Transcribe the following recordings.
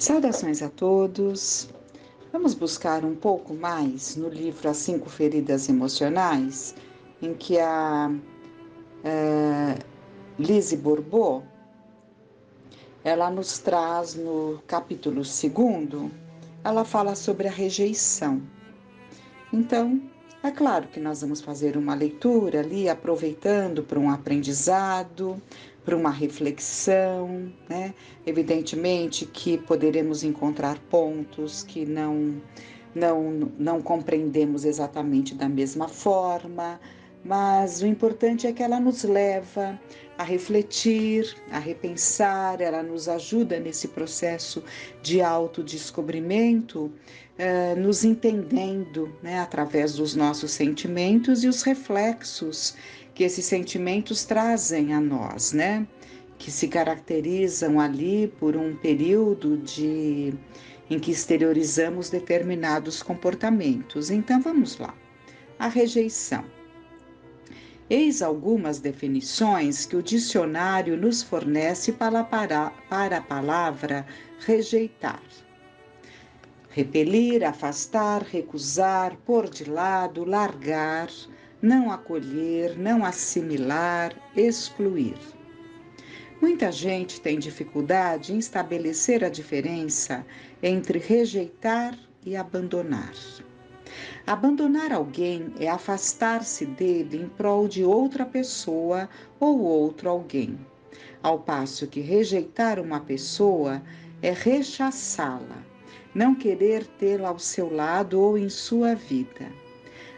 Saudações a todos. Vamos buscar um pouco mais no livro As Cinco Feridas Emocionais, em que a Lise Bourbeau, ela nos traz no capítulo 2º, ela fala sobre a rejeição. Então, é claro que nós vamos fazer uma leitura ali, aproveitando para um aprendizado, para uma reflexão, né? Evidentemente que poderemos encontrar pontos que não compreendemos exatamente da mesma forma, mas o importante é que ela nos leva a refletir, a repensar, ela nos ajuda nesse processo de autodescobrimento, nos entendendo, né, através dos nossos sentimentos e os reflexos que esses sentimentos trazem a nós, né? Que se caracterizam ali por um período em que exteriorizamos determinados comportamentos. Então vamos lá. A rejeição. Eis algumas definições que o dicionário nos fornece para a palavra rejeitar: repelir, afastar, recusar, pôr de lado, largar, não acolher, não assimilar, excluir. Muita gente tem dificuldade em estabelecer a diferença entre rejeitar e abandonar. Abandonar alguém é afastar-se dele em prol de outra pessoa ou outro alguém, ao passo que rejeitar uma pessoa é rechaçá-la, não querer tê-la ao seu lado ou em sua vida.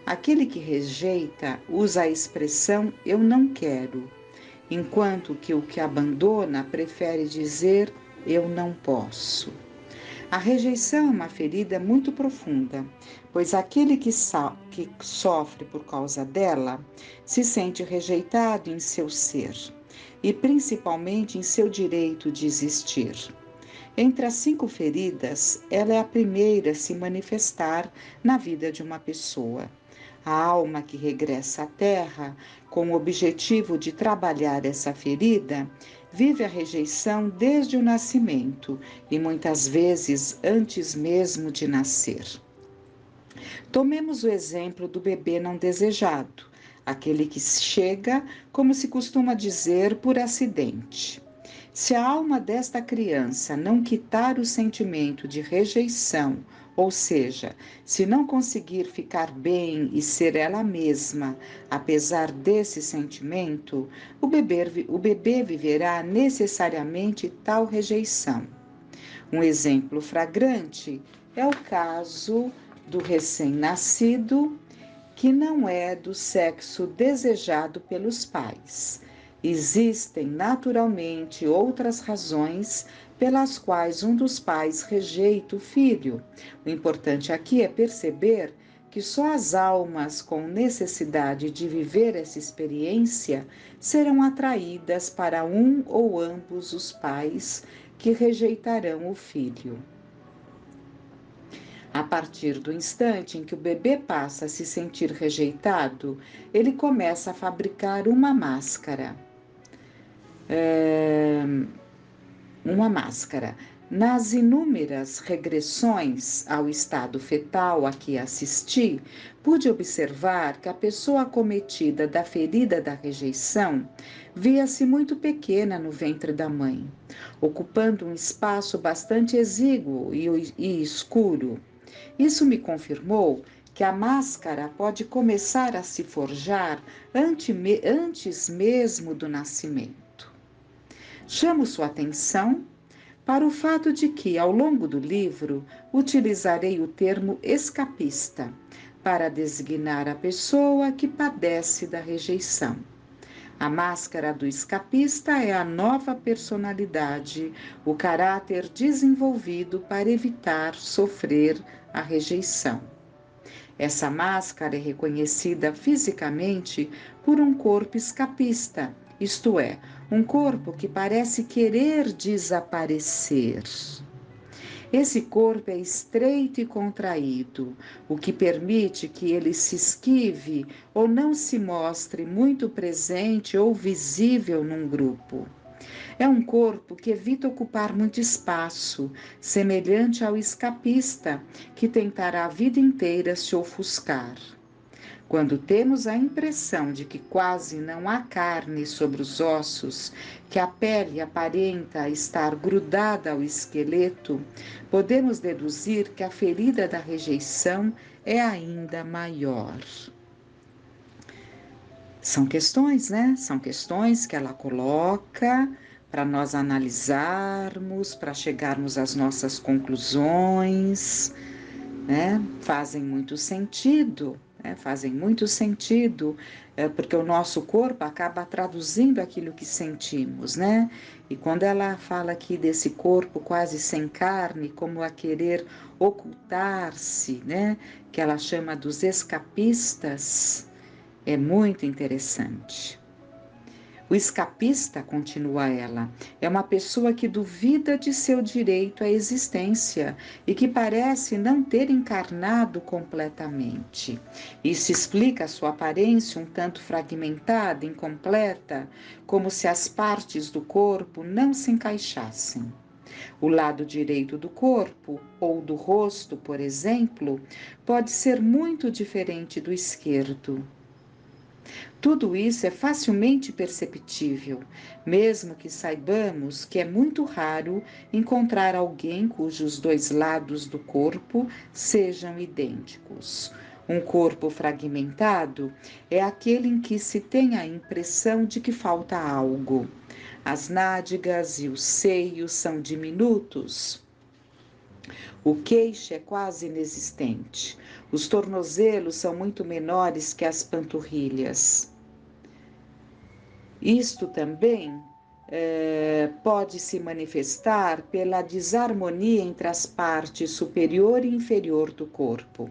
Aquele que rejeita usa a expressão eu não quero, enquanto que o que abandona prefere dizer eu não posso. A rejeição é uma ferida muito profunda, pois aquele que sofre por causa dela se sente rejeitado em seu ser e principalmente em seu direito de existir. Entre as 5 feridas, ela é a primeira a se manifestar na vida de uma pessoa. A alma que regressa à Terra com o objetivo de trabalhar essa ferida vive a rejeição desde o nascimento e muitas vezes antes mesmo de nascer. Tomemos o exemplo do bebê não desejado, aquele que chega, como se costuma dizer, por acidente. Se a alma desta criança não quitar o sentimento de rejeição, ou seja, se não conseguir ficar bem e ser ela mesma, apesar desse sentimento, o bebê viverá necessariamente tal rejeição. Um exemplo flagrante é o caso do recém-nascido que não é do sexo desejado pelos pais. Existem naturalmente outras razões pelas quais um dos pais rejeita o filho. O importante aqui é perceber que só as almas com necessidade de viver essa experiência serão atraídas para um ou ambos os pais que rejeitarão o filho. A partir do instante em que o bebê passa a se sentir rejeitado, ele começa a fabricar uma máscara. Nas inúmeras regressões ao estado fetal a que assisti, pude observar que a pessoa acometida da ferida da rejeição via-se muito pequena no ventre da mãe, ocupando um espaço bastante exíguo e escuro. Isso me confirmou que a máscara pode começar a se forjar antes mesmo do nascimento. Chamo sua atenção para o fato de que, ao longo do livro, utilizarei o termo escapista para designar a pessoa que padece da rejeição. A máscara do escapista é a nova personalidade, o caráter desenvolvido para evitar sofrer a rejeição. Essa máscara é reconhecida fisicamente por um corpo escapista, isto é, um corpo que parece querer desaparecer. Esse corpo é estreito e contraído, o que permite que ele se esquive ou não se mostre muito presente ou visível num grupo. É um corpo que evita ocupar muito espaço, semelhante ao escapista, que tentará a vida inteira se ofuscar. Quando temos a impressão de que quase não há carne sobre os ossos, que a pele aparenta estar grudada ao esqueleto, podemos deduzir que a ferida da rejeição é ainda maior. São questões, né? São questões que ela coloca para nós analisarmos, para chegarmos às nossas conclusões, né? Fazem muito sentido, né? Fazem muito sentido, porque o nosso corpo acaba traduzindo aquilo que sentimos, né? E quando ela fala aqui desse corpo quase sem carne, como a querer ocultar-se, né? Que ela chama dos escapistas, é muito interessante. O escapista, continua ela, é uma pessoa que duvida de seu direito à existência e que parece não ter encarnado completamente. Isso explica sua aparência um tanto fragmentada, incompleta, como se as partes do corpo não se encaixassem. O lado direito do corpo, ou do rosto, por exemplo, pode ser muito diferente do esquerdo. Tudo isso é facilmente perceptível, mesmo que saibamos que é muito raro encontrar alguém cujos dois lados do corpo sejam idênticos. Um corpo fragmentado é aquele em que se tem a impressão de que falta algo. As nádegas e os seios são diminutos. O queixo é quase inexistente. Os tornozelos são muito menores que as panturrilhas. Isto também pode se manifestar pela desarmonia entre as partes superior e inferior do corpo.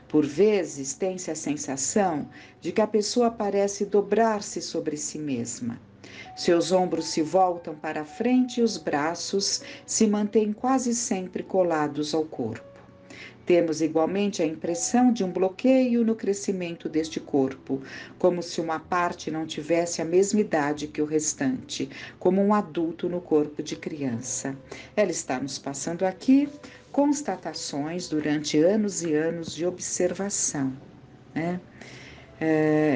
Por vezes, tem-se a sensação de que a pessoa parece dobrar-se sobre si mesma. Seus ombros se voltam para a frente e os braços se mantêm quase sempre colados ao corpo. Temos igualmente a impressão de um bloqueio no crescimento deste corpo, como se uma parte não tivesse a mesma idade que o restante, como um adulto no corpo de criança. Ela está nos passando aqui constatações durante anos e anos de observação, né?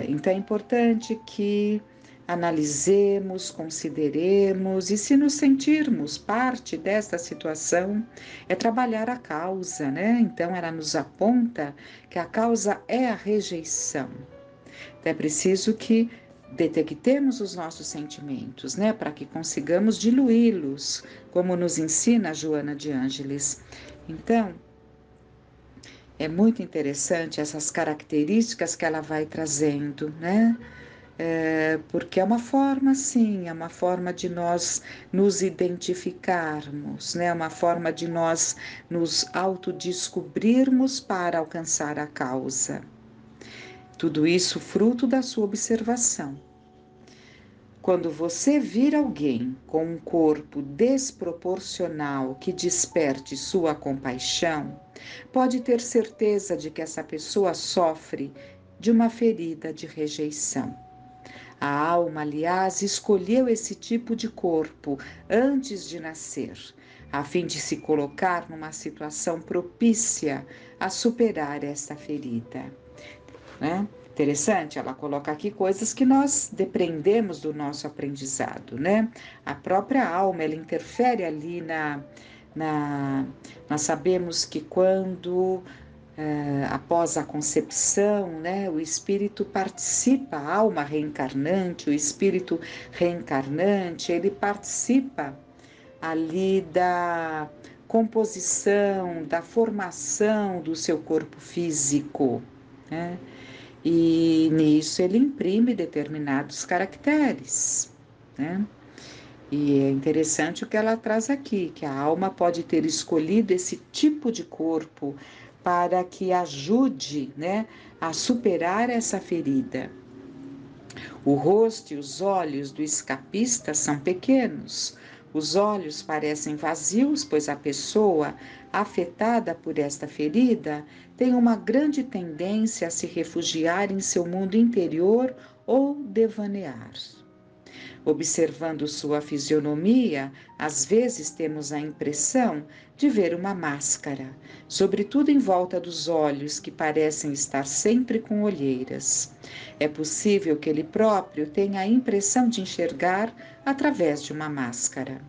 Então é importante que analisemos, consideremos e, se nos sentirmos parte desta situação, é trabalhar a causa, né? Então ela nos aponta que a causa é a rejeição. Então é preciso que detectemos os nossos sentimentos, né? Para que consigamos diluí-los, como nos ensina a Joana de Ângeles. Então, é muito interessante essas características que ela vai trazendo, né? Porque é uma forma, sim, é uma forma de nós nos identificarmos, né? Uma forma de nós nos autodescobrirmos para alcançar a causa. Tudo isso fruto da sua observação. Quando você vir alguém com um corpo desproporcional que desperte sua compaixão, pode ter certeza de que essa pessoa sofre de uma ferida de rejeição. A alma, aliás, escolheu esse tipo de corpo antes de nascer, a fim de se colocar numa situação propícia a superar essa ferida, né? Interessante, ela coloca aqui coisas que nós depreendemos do nosso aprendizado, né? A própria alma, ela interfere ali nós sabemos que quando após a concepção, né, o espírito participa, a alma reencarnante, o espírito reencarnante, ele participa ali da composição, da formação do seu corpo físico, né? E nisso ele imprime determinados caracteres, né? E é interessante o que ela traz aqui, que a alma pode ter escolhido esse tipo de corpo para que ajude, né, a superar essa ferida. O rosto e os olhos do escapista são pequenos. Os olhos parecem vazios, pois a pessoa afetada por esta ferida tem uma grande tendência a se refugiar em seu mundo interior ou devanear. Observando sua fisionomia, às vezes temos a impressão de ver uma máscara, sobretudo em volta dos olhos, que parecem estar sempre com olheiras. É possível que ele próprio tenha a impressão de enxergar através de uma máscara.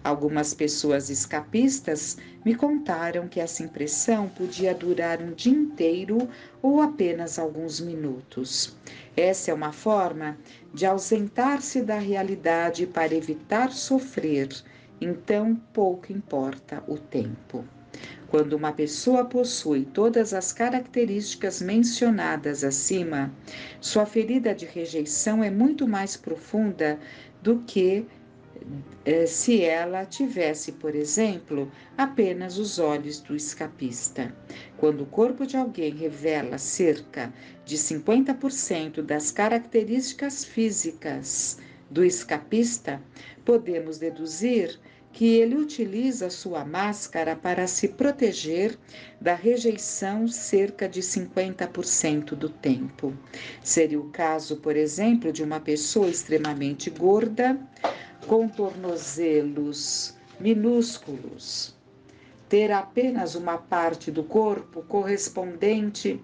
Algumas pessoas escapistas me contaram que essa impressão podia durar um dia inteiro ou apenas alguns minutos. Essa é uma forma de ausentar-se da realidade para evitar sofrer, então pouco importa o tempo. Quando uma pessoa possui todas as características mencionadas acima, sua ferida de rejeição é muito mais profunda do que se ela tivesse, por exemplo, apenas os olhos do escapista. Quando o corpo de alguém revela cerca de 50% das características físicas do escapista, podemos deduzir que ele utiliza sua máscara para se proteger da rejeição cerca de 50% do tempo. Seria o caso, por exemplo, de uma pessoa extremamente gorda, com tornozelos minúsculos, ter apenas uma parte do corpo correspondente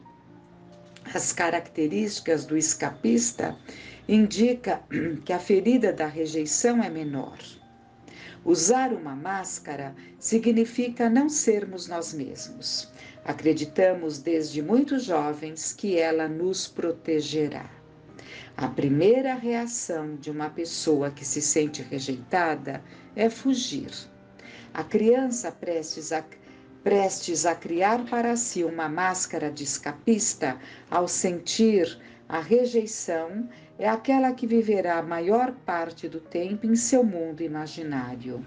às características do escapista, indica que a ferida da rejeição é menor. Usar uma máscara significa não sermos nós mesmos. Acreditamos desde muito jovens que ela nos protegerá. A primeira reação de uma pessoa que se sente rejeitada é fugir. A criança prestes a criar para si uma máscara de escapista, ao sentir a rejeição, é aquela que viverá a maior parte do tempo em seu mundo imaginário.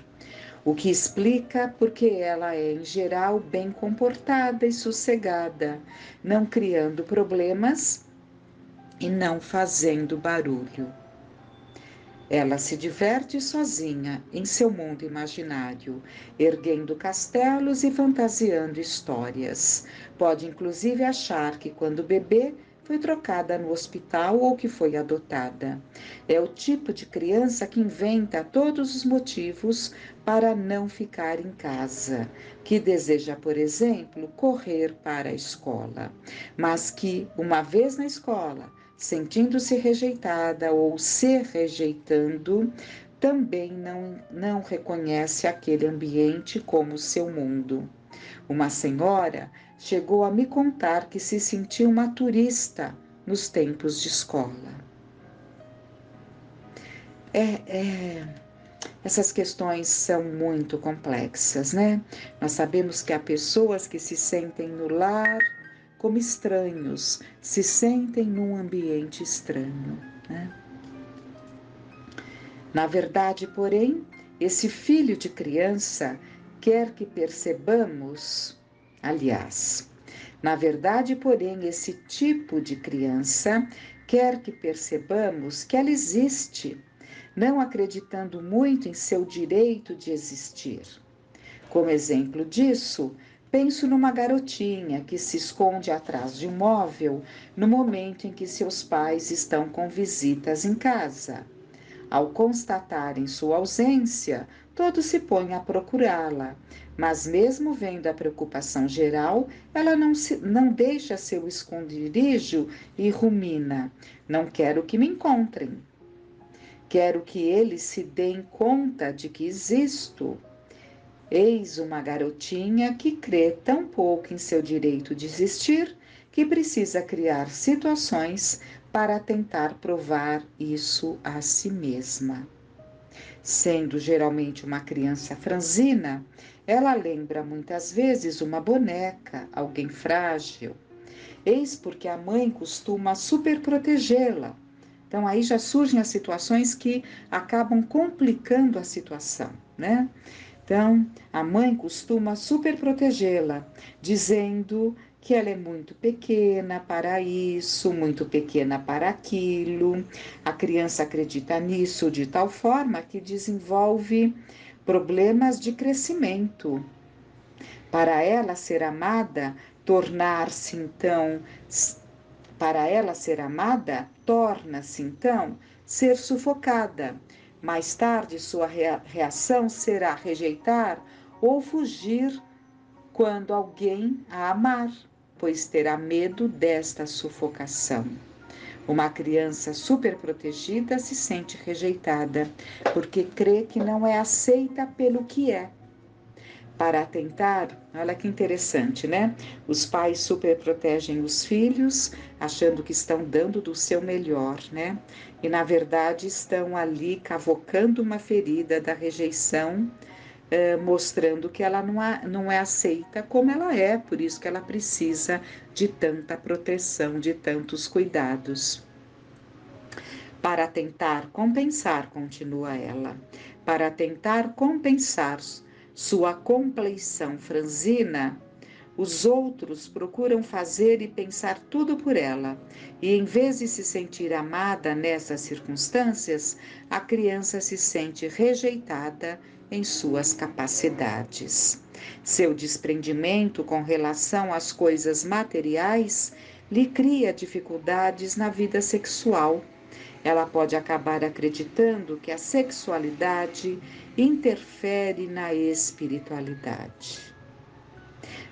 O que explica porque ela é, em geral, bem comportada e sossegada, não criando problemas e não fazendo barulho. Ela se diverte sozinha em seu mundo imaginário, erguendo castelos e fantasiando histórias. Pode inclusive achar que quando bebê foi trocada no hospital ou que foi adotada. É o tipo de criança que inventa todos os motivos para não ficar em casa, que deseja, por exemplo, correr para a escola, mas que, uma vez na escola, sentindo-se rejeitada ou se rejeitando, também não reconhece aquele ambiente como seu mundo. Uma senhora chegou a me contar que se sentiu uma turista nos tempos de escola. Essas questões são muito complexas, né? Nós sabemos que há pessoas que se sentem no lar como estranhos, se sentem num ambiente estranho, né? Na verdade, porém, esse filho de criança quer que percebamos, na verdade, porém, esse tipo de criança quer que percebamos que ela existe, não acreditando muito em seu direito de existir. Como exemplo disso, penso numa garotinha que se esconde atrás de um móvel no momento em que seus pais estão com visitas em casa. Ao constatarem sua ausência, todos se põem a procurá-la, mas mesmo vendo a preocupação geral, ela não deixa seu esconderijo e rumina: não quero que me encontrem. Quero que eles se deem conta de que existo. Eis uma garotinha que crê tão pouco em seu direito de existir que precisa criar situações para tentar provar isso a si mesma. Sendo geralmente uma criança franzina, ela lembra muitas vezes uma boneca, alguém frágil. Eis porque a mãe costuma superprotegê-la. Então aí já surgem as situações que acabam complicando a situação, né? Então, a mãe costuma superprotegê-la, dizendo que ela é muito pequena para isso, muito pequena para aquilo. A criança acredita nisso de tal forma que desenvolve problemas de crescimento. Para ela ser amada, torna-se então ser sufocada. Mais tarde, sua reação será rejeitar ou fugir quando alguém a amar, pois terá medo desta sufocação. Uma criança superprotegida se sente rejeitada, porque crê que não é aceita pelo que é. Para atentar, olha que interessante, né? Os pais superprotegem os filhos, achando que estão dando do seu melhor, né? E na verdade estão ali cavocando uma ferida da rejeição, mostrando que ela não é aceita como ela é, por isso que ela precisa de tanta proteção, de tantos cuidados. Para tentar compensar, continua ela, para tentar compensar sua compleição franzina, os outros procuram fazer e pensar tudo por ela, e em vez de se sentir amada nessas circunstâncias, a criança se sente rejeitada em suas capacidades. Seu desprendimento com relação às coisas materiais lhe cria dificuldades na vida sexual. Ela pode acabar acreditando que a sexualidade interfere na espiritualidade.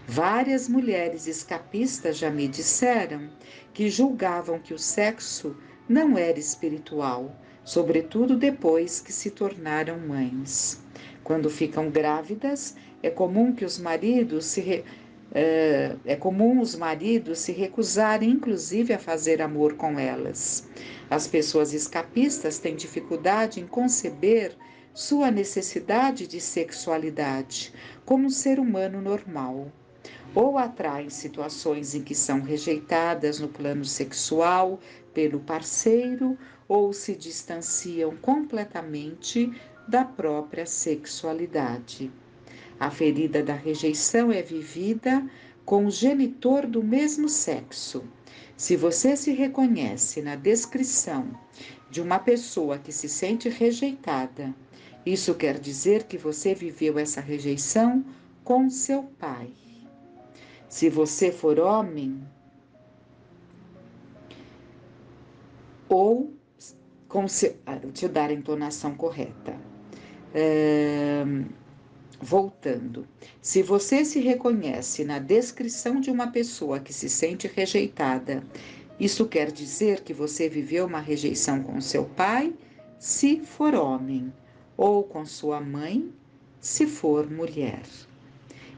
Várias mulheres escapistas já me disseram que julgavam que o sexo não era espiritual, sobretudo depois que se tornaram mães. Quando ficam grávidas, é comum os maridos se recusarem, inclusive, a fazer amor com elas. As pessoas escapistas têm dificuldade em conceber sua necessidade de sexualidade como um ser humano normal. Ou atraem situações em que são rejeitadas no plano sexual pelo parceiro, ou se distanciam completamente da própria sexualidade. A ferida da rejeição é vivida com o genitor do mesmo sexo. Se você se reconhece na descrição de uma pessoa que se sente rejeitada, isso quer dizer que você viveu essa rejeição com seu pai. Se você for homem, ou deixa eu dar a entonação correta. Voltando, se você se reconhece na descrição de uma pessoa que se sente rejeitada, isso quer dizer que você viveu uma rejeição com seu pai, se for homem, ou com sua mãe, se for mulher.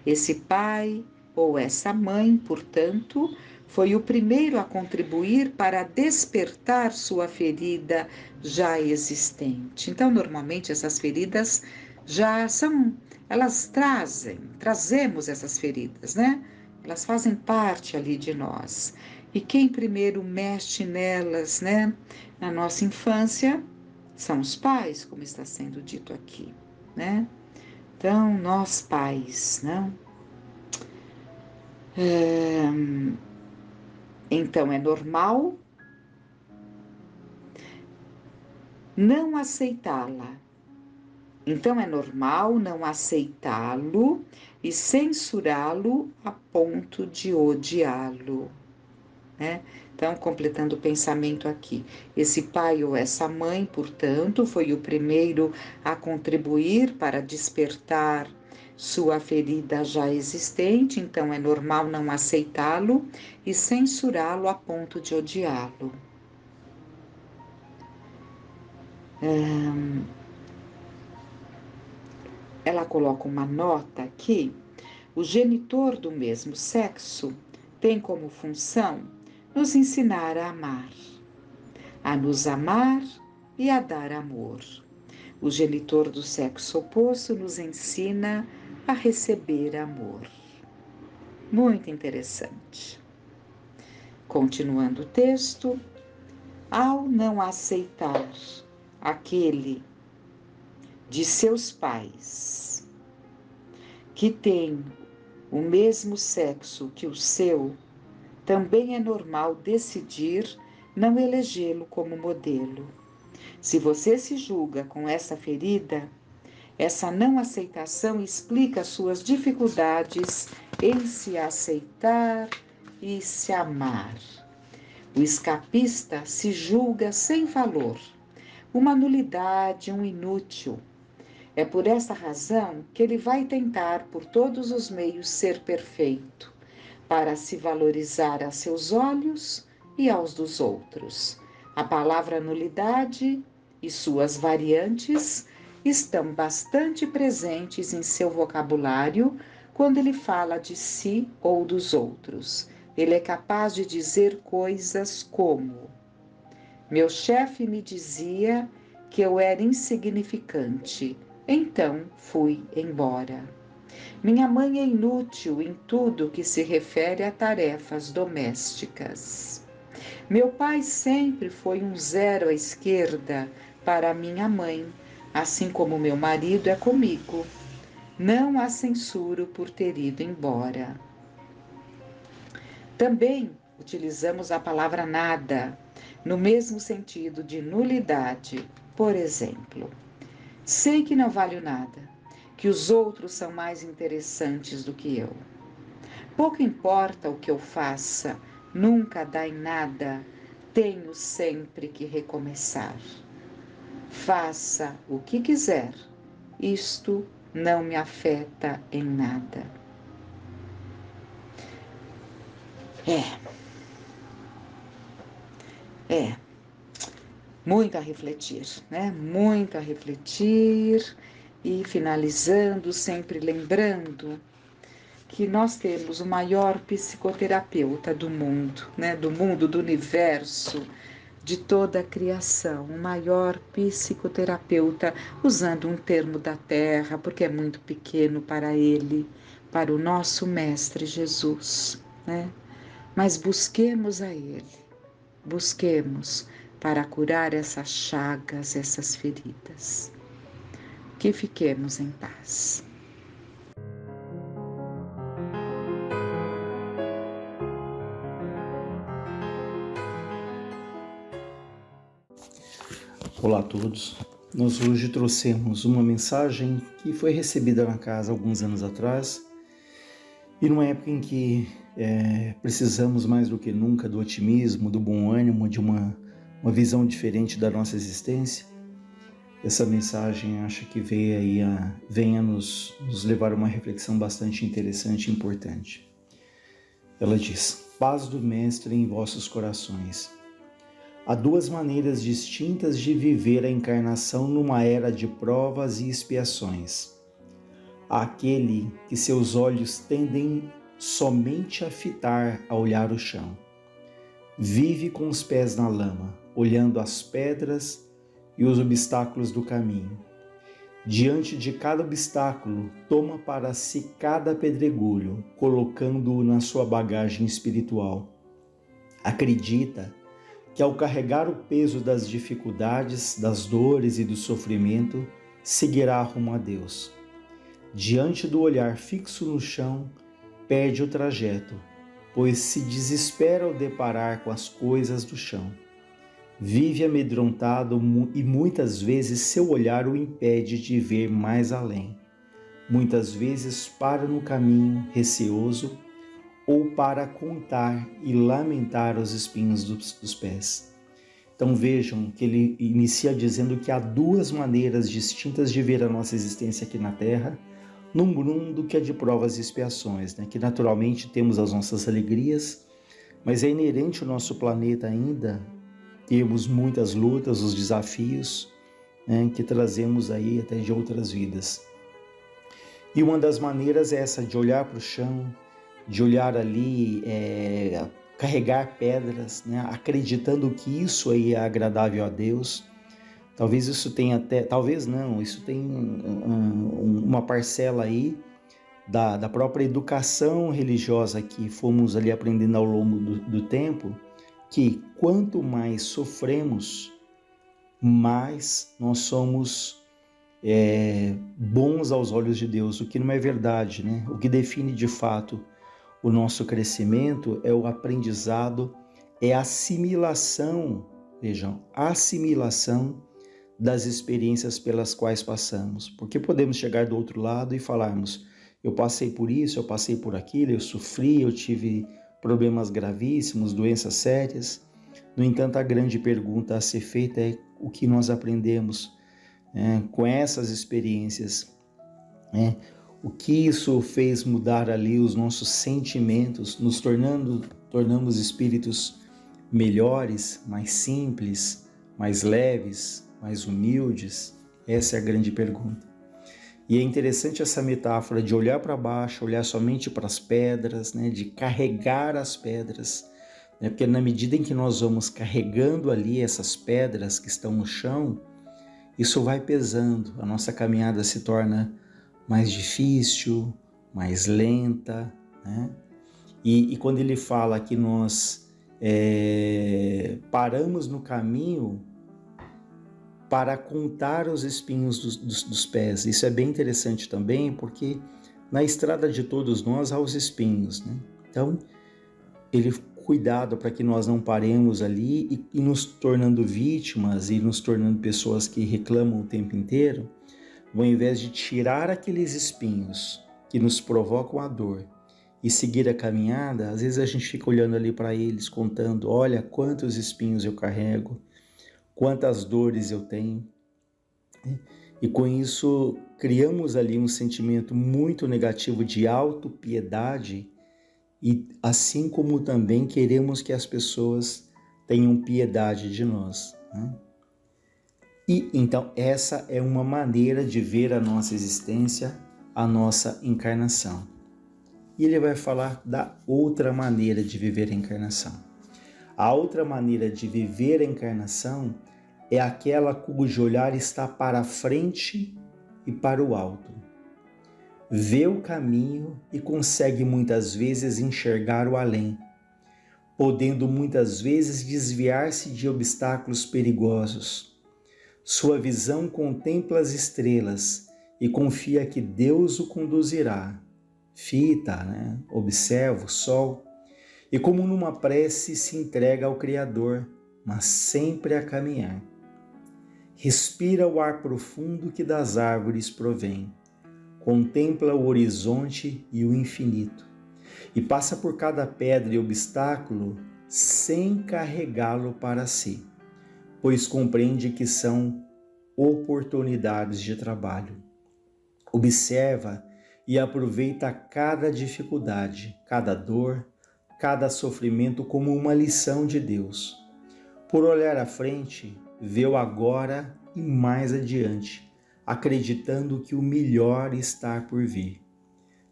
Esse pai ou essa mãe, portanto, foi o primeiro a contribuir para despertar sua ferida já existente. Então, normalmente essas feridas trazemos essas feridas, né? Elas fazem parte ali de nós. E quem primeiro mexe nelas, né, na nossa infância, são os pais, como está sendo dito aqui, né? Então, nós pais, não? Então, é normal não aceitá-la. Então, é normal não aceitá-lo e censurá-lo a ponto de odiá-lo, né? Então, completando o pensamento aqui, esse pai ou essa mãe, portanto, foi o primeiro a contribuir para despertar sua ferida já existente, então é normal não aceitá-lo e censurá-lo a ponto de odiá-lo. Ela coloca uma nota aqui: o genitor do mesmo sexo tem como função nos ensinar a amar, a nos amar e a dar amor. O genitor do sexo oposto nos ensina a receber amor. Muito interessante. Continuando o texto, ao não aceitar aquele de seus pais que tem o mesmo sexo que o seu, também é normal decidir não elegê-lo como modelo. Se você se julga com essa ferida, essa não aceitação explica suas dificuldades em se aceitar e se amar. O escapista se julga sem valor, uma nulidade, um inútil. É por essa razão que ele vai tentar por todos os meios ser perfeito, para se valorizar a seus olhos e aos dos outros. A palavra nulidade e suas variantes estão bastante presentes em seu vocabulário quando ele fala de si ou dos outros. Ele é capaz de dizer coisas como: meu chefe me dizia que eu era insignificante, então fui embora. Minha mãe é inútil em tudo que se refere a tarefas domésticas. Meu pai sempre foi um zero à esquerda para minha mãe, assim como meu marido é comigo. Não a censuro por ter ido embora. Também utilizamos a palavra nada, no mesmo sentido de nulidade. Por exemplo, sei que não valho nada, que os outros são mais interessantes do que eu. Pouco importa o que eu faça, nunca dá em nada, tenho sempre que recomeçar. Faça o que quiser, isto não me afeta em nada. É muito a refletir, né? Muito a refletir e finalizando, sempre lembrando que nós temos o maior psicoterapeuta do mundo, né? Do mundo, do universo, de toda a criação, o maior psicoterapeuta, usando um termo da terra, porque é muito pequeno para ele, para o nosso Mestre Jesus, né? Mas busquemos a ele, busquemos para curar essas chagas, essas feridas. Que fiquemos em paz. Olá a todos. Nós hoje trouxemos uma mensagem que foi recebida na casa alguns anos atrás e numa época em que precisamos mais do que nunca do otimismo, do bom ânimo, de uma visão diferente da nossa existência. Essa mensagem acho que vem a nos levar a uma reflexão bastante interessante e importante. Ela diz: paz do Mestre em vossos corações. Há duas maneiras distintas de viver a encarnação numa era de provas e expiações. Há aquele que seus olhos tendem somente a fitar a olhar o chão. Vive com os pés na lama, olhando as pedras e os obstáculos do caminho. Diante de cada obstáculo, toma para si cada pedregulho, colocando-o na sua bagagem espiritual. Acredita que ao carregar o peso das dificuldades, das dores e do sofrimento, seguirá rumo a Deus. Diante do olhar fixo no chão, perde o trajeto, pois se desespera ao deparar com as coisas do chão. Vive amedrontado e muitas vezes seu olhar o impede de ver mais além. Muitas vezes para no caminho, receoso, ou para contar e lamentar os espinhos dos pés. Então vejam que ele inicia dizendo que há duas maneiras distintas de ver a nossa existência aqui na Terra, num mundo que é de provas e expiações, né? Que naturalmente temos as nossas alegrias, mas é inerente ao nosso planeta ainda termos muitas lutas, os desafios, né? Que trazemos aí até de outras vidas. E uma das maneiras é essa de olhar para o chão, de olhar ali, carregar pedras, né? Acreditando que isso aí é agradável a Deus. Talvez isso tenha até, talvez não, isso tem uma parcela aí da própria educação religiosa que fomos ali aprendendo ao longo do tempo, que quanto mais sofremos, mais nós somos bons aos olhos de Deus, o que não é verdade, né? O que define de fato o nosso crescimento é o aprendizado, é a assimilação, vejam, assimilação das experiências pelas quais passamos. Porque podemos chegar do outro lado e falarmos: eu passei por isso, eu passei por aquilo, eu sofri, eu tive problemas gravíssimos, doenças sérias. No entanto, a grande pergunta a ser feita é: o que nós aprendemos com essas experiências, o que isso fez mudar ali os nossos sentimentos, nos tornamos espíritos melhores, mais simples, mais leves, mais humildes? Essa é a grande pergunta. E é interessante essa metáfora de olhar para baixo, olhar somente para as pedras, de carregar as pedras, porque na medida em que nós vamos carregando ali essas pedras que estão no chão, isso vai pesando, a nossa caminhada se torna mais difícil, mais lenta, E quando ele fala que nós paramos no caminho para contar os espinhos dos pés. Isso é bem interessante também, porque na estrada de todos nós há os espinhos, Então, ele cuidado para que nós não paremos ali e nos tornando vítimas e nos tornando pessoas que reclamam o tempo inteiro, ao invés de tirar aqueles espinhos que nos provocam a dor e seguir a caminhada, às vezes a gente fica olhando ali para eles, contando, olha quantos espinhos eu carrego, quantas dores eu tenho. E com isso criamos ali um sentimento muito negativo de autopiedade, e assim como também queremos que as pessoas tenham piedade de nós. E então essa é uma maneira de ver a nossa existência, a nossa encarnação. E ele vai falar da outra maneira de viver a encarnação. A outra maneira de viver a encarnação é aquela cujo olhar está para frente e para o alto. Vê o caminho e consegue muitas vezes enxergar o além, podendo muitas vezes desviar-se de obstáculos perigosos. Sua visão contempla as estrelas e confia que Deus o conduzirá. Fita, observa o sol e como numa prece se entrega ao Criador, mas sempre a caminhar. Respira o ar profundo que das árvores provém, contempla o horizonte e o infinito, e passa por cada pedra e obstáculo sem carregá-lo para si, pois compreende que são oportunidades de trabalho. Observa e aproveita cada dificuldade, cada dor, cada sofrimento como uma lição de Deus. Por olhar à frente, vê o agora e mais adiante, acreditando que o melhor está por vir.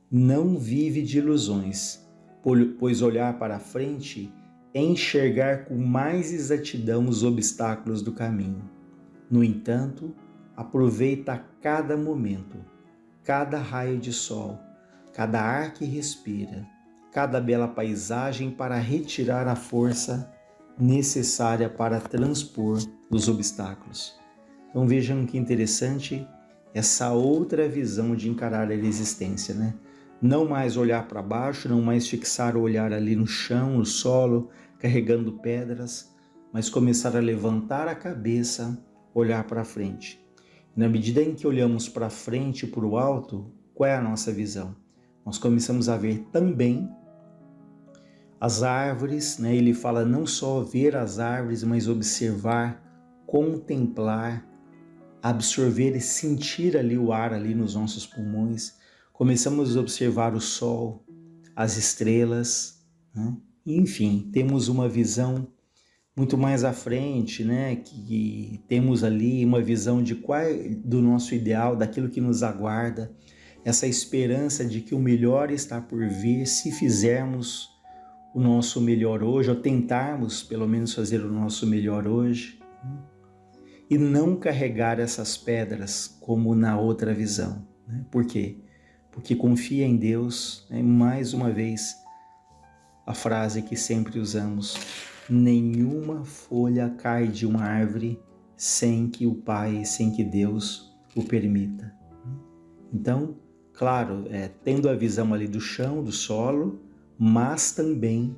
Não vive de ilusões, pois olhar para a frente é enxergar com mais exatidão os obstáculos do caminho. No entanto, aproveita cada momento, cada raio de sol, cada ar que respira, cada bela paisagem para retirar a força necessária para transpor os obstáculos. Então vejam que interessante essa outra visão de encarar a existência, Não mais olhar para baixo, não mais fixar o olhar ali no chão, no solo, carregando pedras, mas começar a levantar a cabeça, olhar para frente. Na medida em que olhamos para frente e para o alto, qual é a nossa visão? Nós começamos a ver também as árvores, Ele fala não só ver as árvores, mas observar, contemplar, absorver e sentir ali o ar ali nos nossos pulmões. Começamos a observar o sol, as estrelas, Enfim, temos uma visão muito mais à frente, que temos ali uma visão de qual do nosso ideal, daquilo que nos aguarda, essa esperança de que o melhor está por vir se fizermos o nosso melhor hoje, ou tentarmos pelo menos fazer o nosso melhor hoje, e não carregar essas pedras como na outra visão. Por quê? Porque confia em Deus, mais uma vez, a frase que sempre usamos, nenhuma folha cai de uma árvore sem que o Pai, sem que Deus o permita. Então, claro, tendo a visão ali do chão, do solo, mas também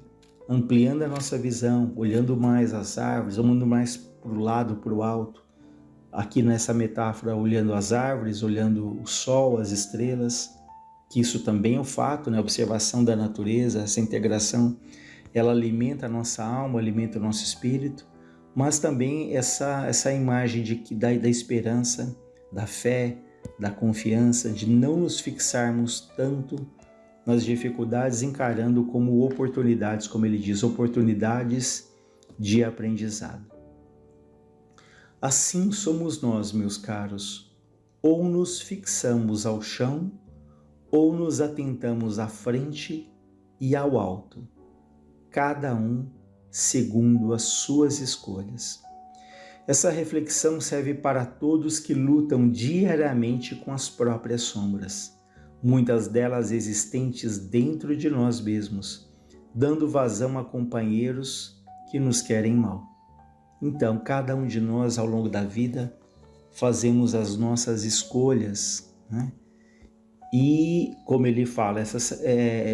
ampliando a nossa visão, olhando mais as árvores, olhando mais para o lado, para o alto. Aqui nessa metáfora, olhando as árvores, olhando o sol, as estrelas, que isso também é um fato, a observação da natureza, essa integração, ela alimenta a nossa alma, alimenta o nosso espírito, mas também essa imagem da esperança, da fé, da confiança, de não nos fixarmos tanto nas dificuldades, encarando como oportunidades, como ele diz, oportunidades de aprendizado. Assim somos nós, meus caros, ou nos fixamos ao chão, ou nos atentamos à frente e ao alto, cada um segundo as suas escolhas. Essa reflexão serve para todos que lutam diariamente com as próprias sombras, muitas delas existentes dentro de nós mesmos, dando vazão a companheiros que nos querem mal. Então, cada um de nós, ao longo da vida, fazemos as nossas escolhas, né? E, como ele fala,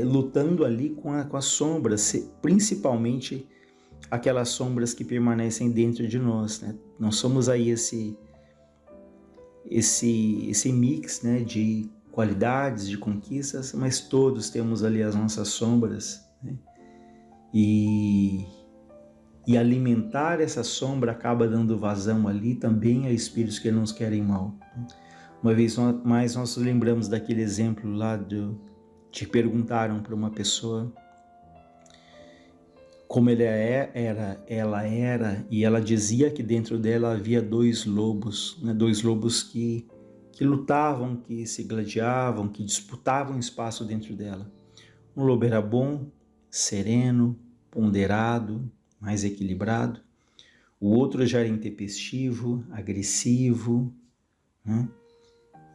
lutando ali com as sombras, principalmente aquelas sombras que permanecem dentro de nós, né? Nós somos aí esse mix, né, de qualidades, de conquistas, mas todos temos ali as nossas sombras, né? E alimentar essa sombra acaba dando vazão ali também a espíritos que nos querem mal. Uma vez mais nós lembramos daquele exemplo lá que perguntaram para uma pessoa como ela era, e ela dizia que dentro dela havia dois lobos, né? Dois lobos que lutavam, que se gladiavam, que disputavam espaço dentro dela. Um lobo era bom, sereno, ponderado, mais equilibrado. O outro já era intempestivo, agressivo, né?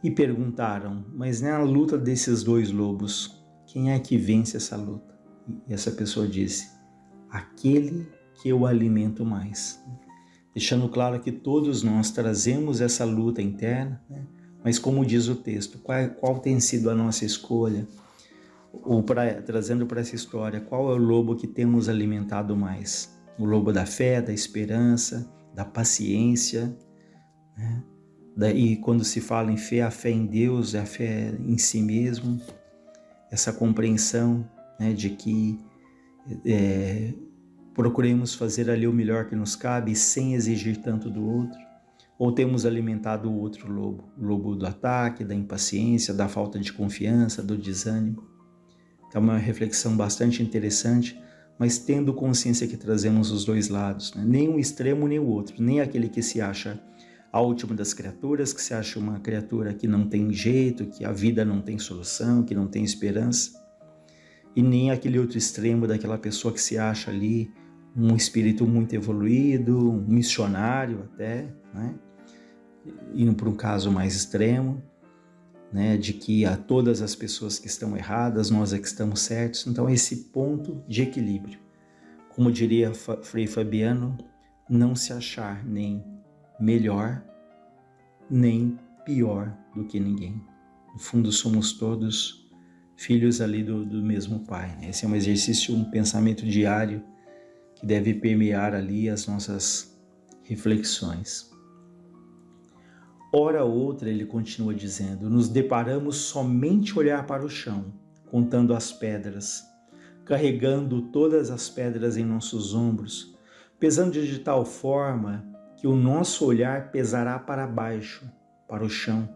E perguntaram, mas na luta desses dois lobos, quem é que vence essa luta? E essa pessoa disse, aquele que eu alimento mais. Deixando claro que todos nós trazemos essa luta interna, né? Mas como diz o texto, qual tem sido a nossa escolha? Ou trazendo para essa história, qual é o lobo que temos alimentado mais? O lobo da fé, da esperança, da paciência, né? E quando se fala em fé, a fé em Deus, a fé em si mesmo, essa compreensão, né, de que procuremos fazer ali o melhor que nos cabe sem exigir tanto do outro, ou temos alimentado o outro lobo, o lobo do ataque, da impaciência, da falta de confiança, do desânimo. Então é uma reflexão bastante interessante, mas tendo consciência que trazemos os dois lados, né? Nem um extremo nem o outro, nem aquele que se acha a última das criaturas, que se acha uma criatura que não tem jeito, que a vida não tem solução, que não tem esperança, e nem aquele outro extremo daquela pessoa que se acha ali um espírito muito evoluído, um missionário até, né? Indo para um caso mais extremo, né? De que a todas as pessoas que estão erradas, nós é que estamos certos. Então esse ponto de equilíbrio, como diria Frei Fabiano, não se achar nem melhor, nem pior do que ninguém. No fundo, somos todos filhos ali do mesmo Pai, né? Esse é um exercício, um pensamento diário que deve permear ali as nossas reflexões. Hora outra, ele continua dizendo, nos deparamos somente olhar para o chão, contando as pedras, carregando todas as pedras em nossos ombros, pesando de tal forma que o nosso olhar pesará para baixo, para o chão.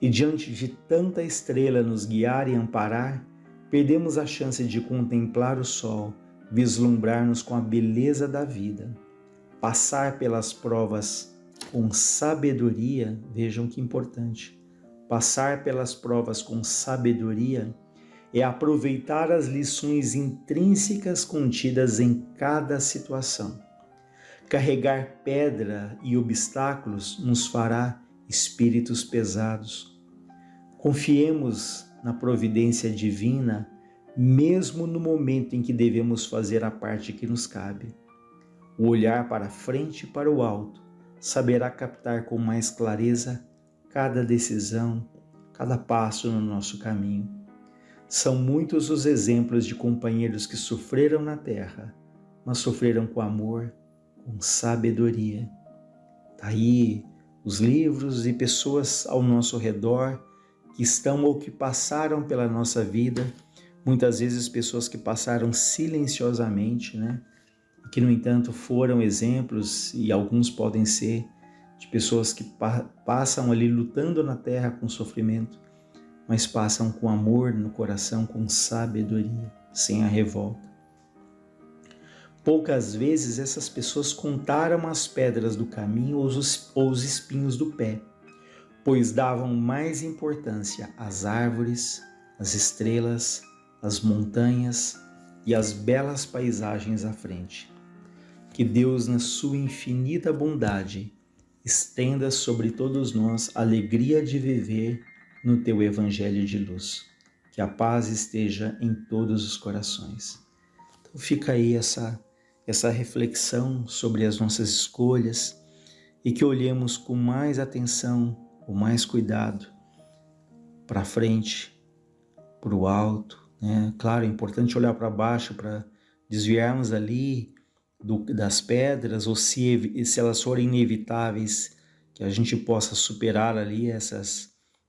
E diante de tanta estrela nos guiar e amparar, perdemos a chance de contemplar o sol, vislumbrar-nos com a beleza da vida, passar pelas provas com sabedoria. Vejam que importante, passar pelas provas com sabedoria é aproveitar as lições intrínsecas contidas em cada situação. Carregar pedra e obstáculos nos fará espíritos pesados. Confiemos na providência divina, mesmo no momento em que devemos fazer a parte que nos cabe. O olhar para frente e para o alto saberá captar com mais clareza cada decisão, cada passo no nosso caminho. São muitos os exemplos de companheiros que sofreram na terra, mas sofreram com amor, com sabedoria. Daí os livros e pessoas ao nosso redor que estão ou que passaram pela nossa vida, muitas vezes pessoas que passaram silenciosamente, né? que, no entanto, foram exemplos, e alguns podem ser, de pessoas que passam ali lutando na terra com sofrimento, mas passam com amor no coração, com sabedoria, sem a revolta. Poucas vezes essas pessoas contaram as pedras do caminho ou os espinhos do pé, pois davam mais importância às árvores, às estrelas, às montanhas e às belas paisagens à frente. Que Deus, na sua infinita bondade, estenda sobre todos nós a alegria de viver no teu evangelho de luz. Que a paz esteja em todos os corações. Então fica aí essa reflexão sobre as nossas escolhas e que olhemos com mais atenção, com mais cuidado para frente, para o alto, né? Claro, é importante olhar para baixo para desviarmos ali das pedras, ou se elas forem inevitáveis, que a gente possa superar ali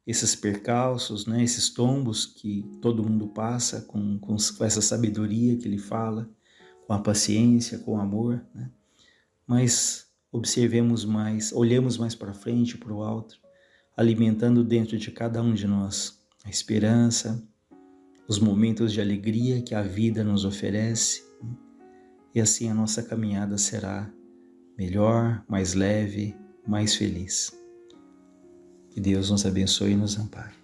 esses percalços, né? Esses tombos que todo mundo passa com essa sabedoria que ele fala, com a paciência, com o amor, né? Mas observemos mais, olhemos mais para frente, para o alto, alimentando dentro de cada um de nós a esperança, os momentos de alegria que a vida nos oferece, e assim a nossa caminhada será melhor, mais leve, mais feliz. Que Deus nos abençoe e nos ampare.